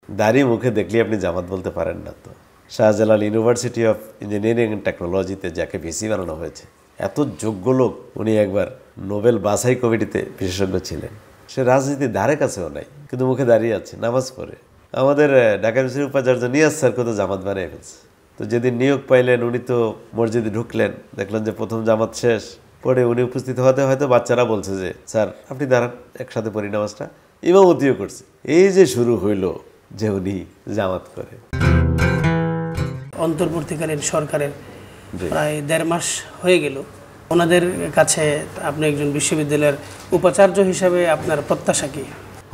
দাড়ি মুখে দেখলে আপনি জামাত বলতে পারেন না। তো Shahjalal university of engineering and টেকনোলজিতে যাকে ভিসি বানানো হয়েছে, এত যোগ্য লোক, উনি একবার নোবেল বাছাই কমিটিতে বিশেষজ্ঞ ছিলেন। সে রাজনীতির ধারে কাছেও নাই, কিন্তু মুখে দাঁড়িয়ে আছে, নামাজ পড়ে। আমাদের ঢাকা ইউনিভার্সিটির উপাচার্য নিয়াজ স্যারকে তো জামাত বানিয়ে ফেলছে। তো যেদিন নিয়োগ পাইলেন, উনি তো মসজিদে ঢুকলেন, দেখলেন যে প্রথম জামাত শেষ। পরে উনি উপস্থিত হতে হয়তো বাচ্চারা বলছে যে স্যার আপনি দাঁড়ান, একসাথে পড়ি নামাজটা। ইমামতিও করছে। এই যে শুরু হইল যে উনি জামাত করে। অন্তর্বর্তীকালীন সরকারের প্রায় 1.5 মাস হয়ে গেল। ওনাদের কাছে আপনি একজন বিশ্ববিদ্যালয়ের উপাচার্য হিসাবে আপনার প্রত্যাশা কি?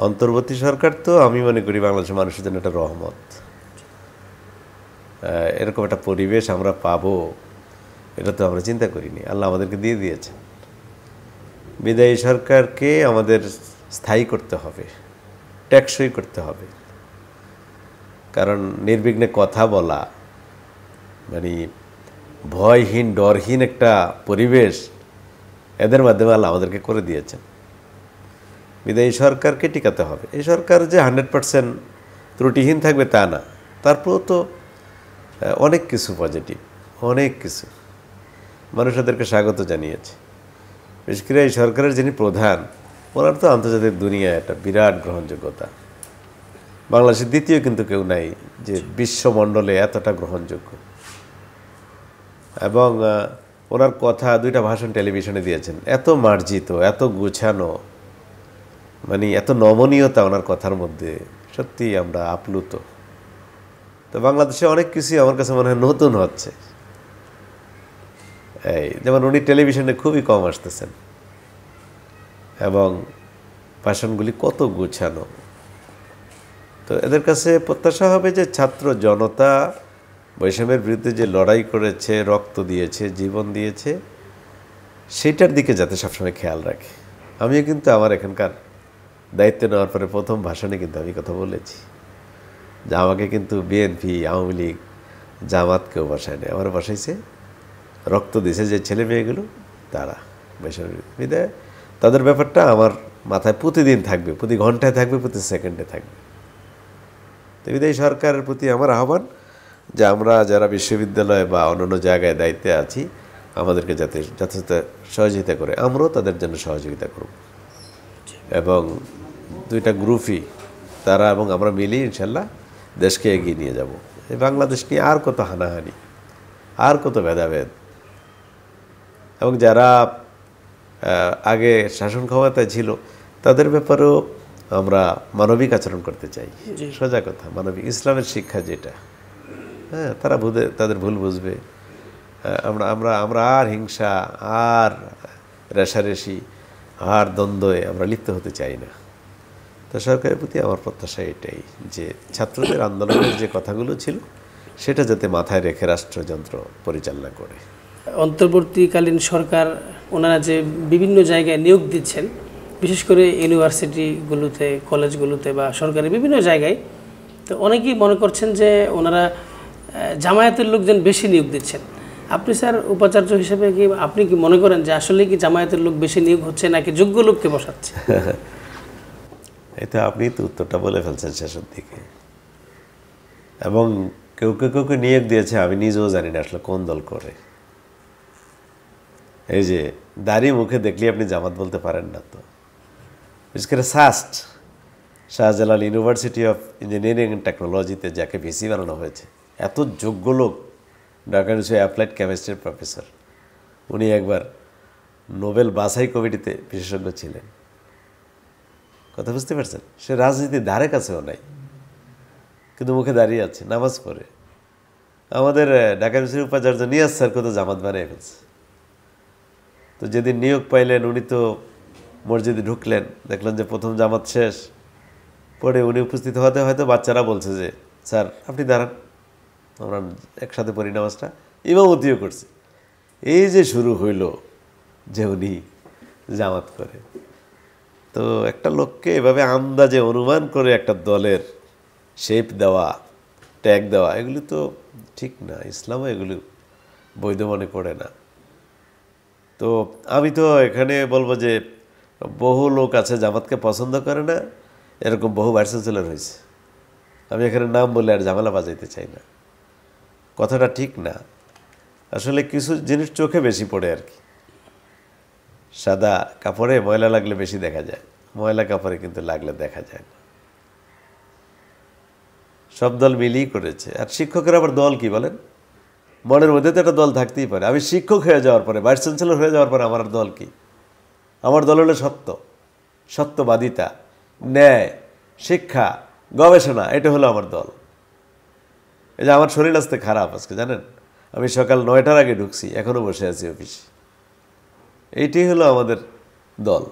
অন্তর্বর্তী সরকার তো আমি মনে করি বাংলাদেশের মানুষের জন্য একটা রহমত। এরকম একটা পরিবেশ আমরা পাবো, এটা তো আমরা চিন্তা করিনি। আল্লাহ আমাদেরকে দিয়ে দিয়েছেন। বিদায়ী সরকারকে আমাদের স্থায়ী করতে হবে, টেকসই করতে হবে। কারণ নির্বিঘ্নে কথা বলা, মানে ভয়হীন ডরহীন একটা পরিবেশ এদের মাধ্যমে আল্লাহ আমাদেরকে করে দিয়েছেন। বিদায়ী সরকারকে টিকাতে হবে। এই সরকার যে 100% ত্রুটিহীন থাকবে তা না, তারপরেও তো অনেক কিছু পজিটিভ, অনেক কিছু মানুষ তাদেরকে স্বাগত জানিয়েছে। বিশেষ করে এই সরকারের যিনি প্রধান, ওনার তো আন্তর্জাতিক দুনিয়ায় একটা বিরাট গ্রহণযোগ্যতা। বাংলাদেশের দ্বিতীয় কিন্তু কেউ নাই যে বিশ্বমণ্ডলে এতটা গ্রহণযোগ্য। এবং ওনার কথা 2টা ভাষণ টেলিভিশনে দিয়েছেন, এত মার্জিত, এত গুছানো, মানে এত নমনীয়তা ওনার কথার মধ্যে, সত্যি আমরা আপ্লুত। তো বাংলাদেশে অনেক কিছুই আমার কাছে মনে হয় নতুন হচ্ছে। এই যেমন উনি টেলিভিশনে খুবই কম আসতেছেন এবং ভাষণগুলি কত গুছানো। তো এদের কাছে প্রত্যাশা হবে যে ছাত্র জনতা বৈষম্যের বিরুদ্ধে যে লড়াই করেছে, রক্ত দিয়েছে, জীবন দিয়েছে, সেটার দিকে যাতে সবসময় খেয়াল রাখে। আমিও কিন্তু আমার এখানকার দায়িত্ব নেওয়ার পরে প্রথম ভাষণে কিন্তু আমি কথা বলেছি যে আমাকে কিন্তু বিএনপি, আওয়ামী লীগ, জামাত কেউ বসায় নেই, আমার বসাইছে রক্ত দিয়েছে যে ছেলে মেয়েগুলো, তারা বৈষম্যের বিরুদ্ধে। তাদের ব্যাপারটা আমার মাথায় প্রতিদিন থাকবে, প্রতি ঘন্টায় থাকবে, প্রতি সেকেন্ডে থাকবে। তো বিদায়ী সরকারের প্রতি আমার আহ্বান যে আমরা যারা বিশ্ববিদ্যালয় বা অন্যান্য জায়গায় দায়িত্বে আছি, আমাদেরকে যাতে যথাযথ সহযোগিতা করে, আমরাও তাদের জন্য সহযোগিতা করব। এবং 2টা গ্রুপই, তারা এবং আমরা মিলি ইনশাল্লাহ দেশকে এগিয়ে নিয়ে যাব। এই বাংলাদেশ নিয়ে আর কত হানাহানি, আর কত ভেদাভেদ, এবং যারা আগে শাসন ক্ষমতায় ছিল তাদের ব্যাপারেও আমরা মানবিক আচরণ করতে চাই। সোজা কথা, মানবিক ইসলামের শিক্ষা যেটা, হ্যাঁ, তারা তাদের ভুল বুঝবে। আমরা আমরা আমরা আর হিংসা, আর রেষারেষি, আর দ্বন্দ্বে আমরা লিপ্ত হতে চাই না। তো সরকারের প্রতি আমার প্রত্যাশা এটাই যে ছাত্রদের আন্দোলনের যে কথাগুলো ছিল সেটা যাতে মাথায় রেখে রাষ্ট্রযন্ত্র পরিচালনা করে। অন্তর্বর্তীকালীন সরকার ওনারা যে বিভিন্ন জায়গায় নিয়োগ দিচ্ছেন, বিশেষ করে ইউনিভার্সিটিগুলোতে, কলেজগুলোতে বা সরকারি বিভিন্ন জায়গায়, তো অনেকেই মনে করছেন যে ওনারা জামায়াতের লোকজন বেশি নিয়োগ দিচ্ছেন। আপনি স্যার উপাচার্য হিসেবে কি আপনি কি মনে করেন যে আসলে কি জামায়াতের লোক বেশি নিয়োগ হচ্ছে নাকি যোগ্য লোককে বসাচ্ছে? এটা আপনি তো উত্তরটা বলে ফেলছেন শেষের দিকে। এবং কেউ কেউ নিয়োগ দিয়েছে, আমি নিজেও জানি না আসলে কোন দল করে। এই যে দাড়ি মুখে দেখলে আপনি জামাত বলতে পারেন না। তো বিশেষ করে Shahjalal university of engineering and টেকনোলজিতে যাকে ভিসি বানানো হয়েছে, এত যোগ্য লোক, ঢাকা ইউনিভার্সিটি অ্যাপ্লাইড কেমিস্ট্রির প্রফেসর, উনি একবার নোবেল বাছাই কমিটিতে বিশেষজ্ঞ ছিলেন। কথা বুঝতে পারছেন? সে রাজনীতির ধারে কাছেও নাই, কিন্তু মুখে দাঁড়িয়ে আছে, নামাজ পড়ে। আমাদের ঢাকা ইউনিভার্সিটির উপাচার্য নিয়াজ স্যারকে তো জামাত বানিয়ে ফেলছে। তো যেদিন নিয়োগ পাইলেন, উনি তো মসজিদে ঢুকলেন, দেখলেন যে প্রথম জামাত শেষ। পরে উনি উপস্থিত হতে হয়তো বাচ্চারা বলছে যে স্যার আপনি দাঁড়ান, আমরা একসাথে পড়ি নামাজটা। ইমামতিও করছে। এই যে শুরু হইল যে উনি জামাত করে। তো একটা লোককে এভাবে আন্দাজে অনুমান করে একটা দলের শেপ দেওয়া, ট্যাগ দেওয়া, এগুলি তো ঠিক না। ইসলামও এগুলি বৈধ মনে করে না। তো আমি তো এখানে বলবো যে বহু লোক আছে জামাতকে পছন্দ করে না, এরকম বহু ভাইস চ্যান্সেলর হয়েছে। আমি এখানে নাম বলে আর ঝামেলা বাজাইতে চাই না, কথাটা ঠিক না। আসলে কিছু জিনিস চোখে বেশি পড়ে আর কি। সাদা কাপড়ে ময়লা লাগলে বেশি দেখা যায়, ময়লা কাপড়ে কিন্তু লাগলে দেখা যায় না। সব দল মিলিয়ে করেছে। আর শিক্ষকের আবার দল কি বলেন? মনের মধ্যে তো একটা দল থাকতেই পারে। আমি শিক্ষক হয়ে যাওয়ার পরে, ভাইস চ্যান্সেলর হয়ে যাওয়ার পরে আমার আর দল কি? আমার দল হলো সত্য, সত্যবাদিতা, ন্যায়, শিক্ষা, গবেষণা, এটা হলো আমার দল। এই যে আমার শরীর আজকে খারাপ, আজকে জানেন আমি সকাল 9টার আগে ঢুকছি, এখনও বসে আছি অফিসে। এইটাই হলো আমাদের দল।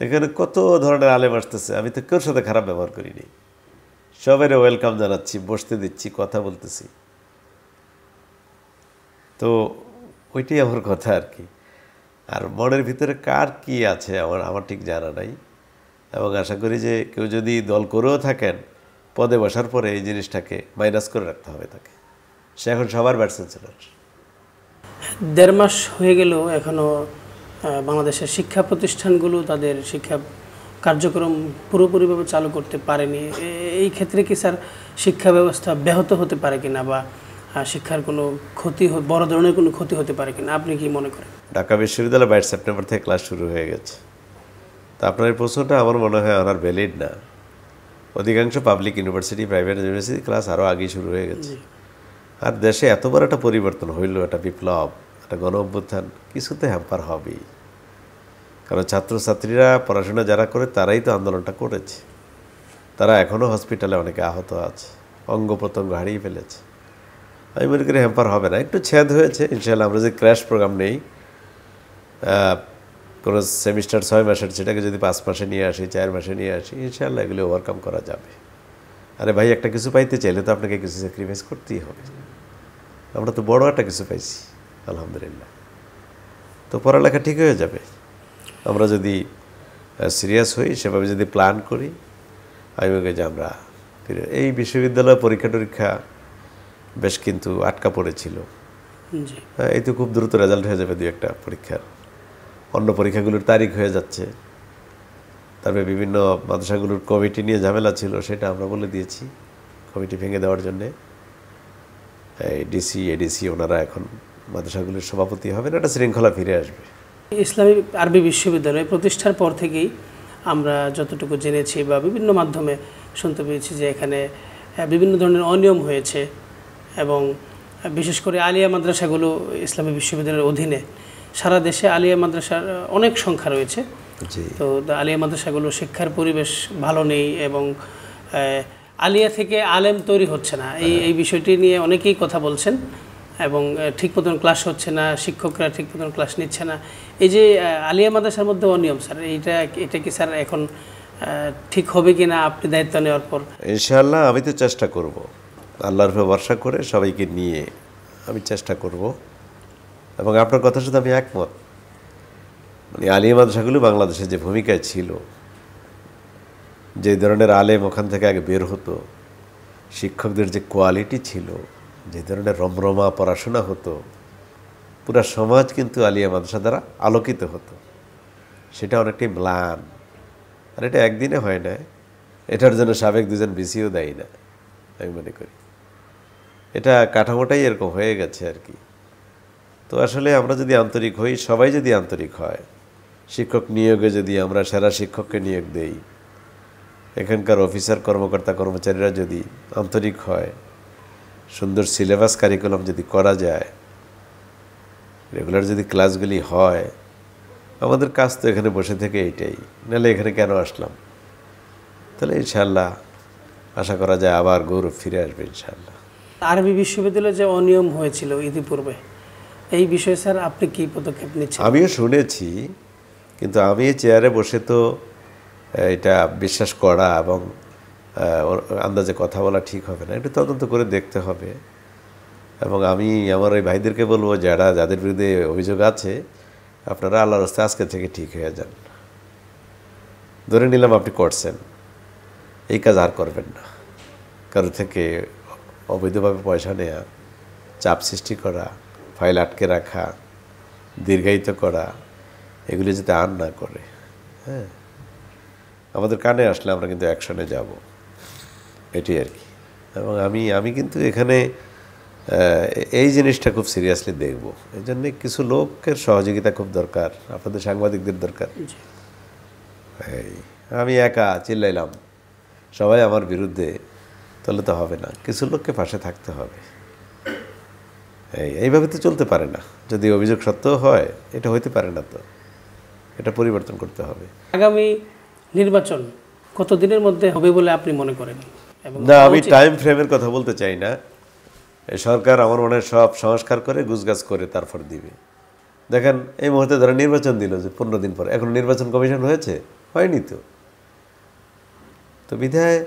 এখানে কত ধরনের আলেম আসতেছে, আমি তো কেউর সাথে খারাপ ব্যবহার করিনি, সবাই ওয়েলকাম জানাচ্ছি, বসতে দিচ্ছি, কথা বলতেছি। তো ওইটাই আমার কথা আর কি। আর মনের ভিতরে কার কি আছে আমার ঠিক জানা নাই, এবং আশা করি যে কেউ যদি দল করেও থাকেন, পদে বসার পরে এই জিনিসটাকে মাইনাস করে রাখতে হবে তাকে। সে এখন সবার ভাইস চ্যান্সেলর। 1.5 মাস হয়ে গেলেও এখনও বাংলাদেশের শিক্ষা প্রতিষ্ঠানগুলো তাদের শিক্ষা কার্যক্রম পুরোপুরিভাবে চালু করতে পারেনি। এই ক্ষেত্রে কি স্যার শিক্ষা ব্যবস্থা ব্যাহত হতে পারে কিনা, বা শিক্ষার কোনো ক্ষতি, বড় ধরনের কোনো ক্ষতি হতে পারে কিনা, আপনি কি মনে করেন? ঢাকা বিশ্ববিদ্যালয়ে 22 সেপ্টেম্বর থেকে ক্লাস শুরু হয়ে গেছে। তা আপনার এই প্রশ্নটা আমার মনে হয় আমার ভ্যালিড না। অধিকাংশ public university, private university class আরও আগেই শুরু হয়ে গেছে। আর দেশে এত বড় একটা পরিবর্তন হইল, একটা বিপ্লব, একটা গণ অভ্যুত্থান, কিছুতে হ্যাম্পার হবেই। কারণ ছাত্রছাত্রীরা পড়াশোনা যারা করে তারাই তো আন্দোলনটা করেছে। তারা এখনও হসপিটালে অনেকে আহত আছে, অঙ্গ প্রত্যঙ্গ হারিয়ে ফেলেছে। আমি মনে করি হ্যাম্পার হবে না। একটু ছেদ হয়েছে, ইনশাআল্লাহ আমরা যে ক্র্যাশ প্রোগ্রাম নেই, কোনো সেমিস্টার 6 মাসের সেটাকে যদি 5 মাসে নিয়ে আসি, 4 মাসে নিয়ে আসি, ইনশাআল্লাহ এগুলো ওভারকাম করা যাবে। আরে ভাই, একটা কিছু পাইতে চাইলে তো আপনাকে কিছু স্যাক্রিফাইস করতেই হবে। আমরা তো বড় একটা কিছু পাইছি আলহামদুলিল্লাহ। তো পড়ালেখা ঠিক হয়ে যাবে আমরা যদি সিরিয়াস হই, সেভাবে যদি প্ল্যান করি। আমি মনে করি যে আমরা এই বিশ্ববিদ্যালয় পরীক্ষা টরীক্ষা বেশ কিন্তু আটকা পড়েছিল। হ্যাঁ, এই তো খুব দ্রুত রেজাল্ট হয়ে যাবে 2-1টা পরীক্ষার। অন্য পরীক্ষাগুলোর তারিখ হয়ে যাচ্ছে। তারপরে বিভিন্ন মাদ্রাসাগুলোর কমিটি নিয়ে ঝামেলা ছিল, সেটা আমরা বলে দিয়েছি কমিটি ভেঙে দেওয়ার জন্যে। এই ডিসি, এডিসি ওনারা এখন মাদ্রাসাগুলির সভাপতি হবেন, একটা শৃঙ্খলা ফিরে আসবে। ইসলামী আরবি বিশ্ববিদ্যালয় প্রতিষ্ঠার পর থেকেই আমরা যতটুকু জেনেছি বা বিভিন্ন মাধ্যমে শুনতে পেয়েছি যে এখানে বিভিন্ন ধরনের অনিয়ম হয়েছে, এবং বিশেষ করে আলিয়া মাদ্রাসাগুলো ইসলামী বিশ্ববিদ্যালয়ের অধীনে। সারা দেশে আলিয়া মাদ্রাসার অনেক সংখ্যা রয়েছে। তো আলিয়া মাদ্রাসাগুলো শিক্ষার পরিবেশ ভালো নেই, এবং আলিয়া থেকে আলেম তৈরি হচ্ছে না। এই বিষয়টি নিয়ে অনেকেই কথা বলছেন, এবং ঠিক মতন ক্লাস হচ্ছে না, শিক্ষকরা ঠিক মতন ক্লাস নিচ্ছে না। এই যে আলিয়া মাদ্রাসার মধ্যে অনিয়ম, স্যার এটা কি স্যার এখন ঠিক হবে কি না আপনি দায়িত্ব নেওয়ার পর? ইনশাআল্লাহ আমি তো চেষ্টা করব, আল্লাহর উপর ভরসা করে সবাইকে নিয়ে আমি চেষ্টা করব। এবং আপনার কথার সাথে আমি একমত। মানে আলিয়া মাদ্রাসাগুলো বাংলাদেশে যে ভূমিকায় ছিল, যে ধরনের আলেম ওখান থেকে আগে বের হতো, শিক্ষকদের যে কোয়ালিটি ছিল, যে ধরনের রমরমা পড়াশোনা হতো, পুরা সমাজ কিন্তু আলিয়া মাদ্রাসা দ্বারা আলোকিত হতো। সেটা অনেকটাই ম্লান। আর এটা একদিনে হয় না, এটার জন্য সাবেক 2জন বিসিও দায়ী না আমি মনে করি। এটা কাঠামোটাই এরকম হয়ে গেছে আর কি। তো আসলে আমরা যদি আন্তরিক হই, সবাই যদি আন্তরিক হয়, শিক্ষক নিয়োগে যদি আমরা সেরা শিক্ষককে নিয়োগ দেই, এখানকার অফিসার, কর্মকর্তা, কর্মচারীরা যদি আন্তরিক হয়, সুন্দর সিলেবাস কারিকুলাম যদি করা যায়, রেগুলার যদি ক্লাসগুলি হয়, আমাদের কাজ তো এখানে বসে থেকে এইটাই, নাহলে এখানে কেন আসলাম? তাহলে ইনশাআল্লাহ আশা করা যায় আবার গৌরব ফিরে আসবে ইনশাআল্লাহ। আরবি বিশ্ববিদ্যালয়ে যে অনিয়ম হয়েছিল ইতিপূর্বে, এই বিষয়ে স্যার আপনি কি পদক্ষেপ নিচ্ছেন? আমিও শুনেছি, কিন্তু আমি চেয়ারে বসে তো এটা বিশ্বাস করা এবং আন্দাজে কথা বলা ঠিক হবে না। একটু তদন্ত করে দেখতে হবে। এবং আমি আমার ওই ভাইদেরকে বলবো, যাদের বিরুদ্ধে অভিযোগ আছে, আপনারা আল্লাহর রাস্তায় আজকে থেকে ঠিক হয়ে যান। ধরে নিলাম আপনি করছেন, এই কাজ আর করবেন না। কারো থেকে অবৈধভাবে পয়সা নেওয়া, চাপ সৃষ্টি করা, ফাইল আটকে রাখা, দীর্ঘায়িত করা, এগুলি যাতে আর না করে। হ্যাঁ, আমাদের কানে আসলে আমরা কিন্তু অ্যাকশনে যাব। এটি আর কি। এবং আমি কিন্তু এখানে এই জিনিসটা খুব সিরিয়াসলি দেখব। এই জন্যে কিছু লোকের সহযোগিতা খুব দরকার, আপনাদের সাংবাদিকদের দরকার। এই আমি একা চিল্লাইলাম, সবাই আমার বিরুদ্ধে, তাহলে তো হবে না। কিছু লোককে পাশে থাকতে হবে। এইভাবে তো চলতে পারে না। যদি অভিযোগ সত্য হয়, এটা হইতে পারে না, তো এটা পরিবর্তন করতে হবে। আগামী নির্বাচন কতদিনের মধ্যে হবে বলে আপনি মনে করেন? এবং না, আমি টাইম ফ্রেমের কথা বলতে চাই না। এই সরকার আমার মনে হয় সব সংস্কার করে গুছগাছ করে তারপর দিবে। দেখেন, এই মুহূর্তে ধরে নির্বাচন দিল যে 15 দিন পর, এখন নির্বাচন কমিশন হয়েছে? হয়নি তো। তো বিধায়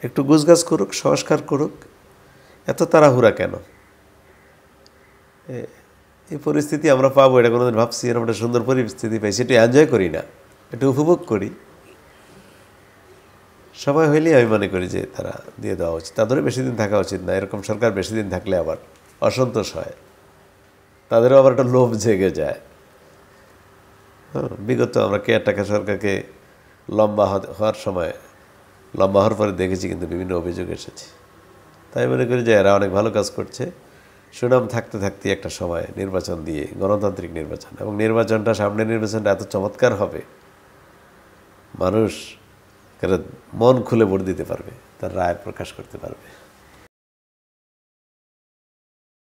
একটু গুছগাছ করুক, সংস্কার করুক, এত তাড়াহুড়া কেন? এই পরিস্থিতি আমরা পাবো এটা কোনোদিন ভাবছি? এরকম একটা সুন্দর পরিস্থিতি পাই, সেটা এনজয় করি না, একটু উপভোগ করি। সময় হইলেই আমি মনে করি যে তারা দিয়ে দেওয়া উচিত। তাদেরও বেশি দিন থাকা উচিত না। এরকম সরকার বেশি দিন থাকলে আবার অসন্তোষ হয়, তাদেরও আবার একটা লোভ জেগে যায়। বিগত আমরা কেয়ারটেকার সরকারকে লম্বা হওয়ার পরে দেখেছি, কিন্তু বিভিন্ন অভিযোগ এসেছে। তাই মনে করি যে এরা অনেক ভালো কাজ করছে। সুনাম থাকতে থাকতে একটা সময় নির্বাচন দিয়ে, গণতান্ত্রিক নির্বাচন, এবং সামনের নির্বাচনটা এত চমৎকার হবে, মানুষ মন খুলে ভোট দিতে পারবে, তার রায় প্রকাশ করতে পারবে।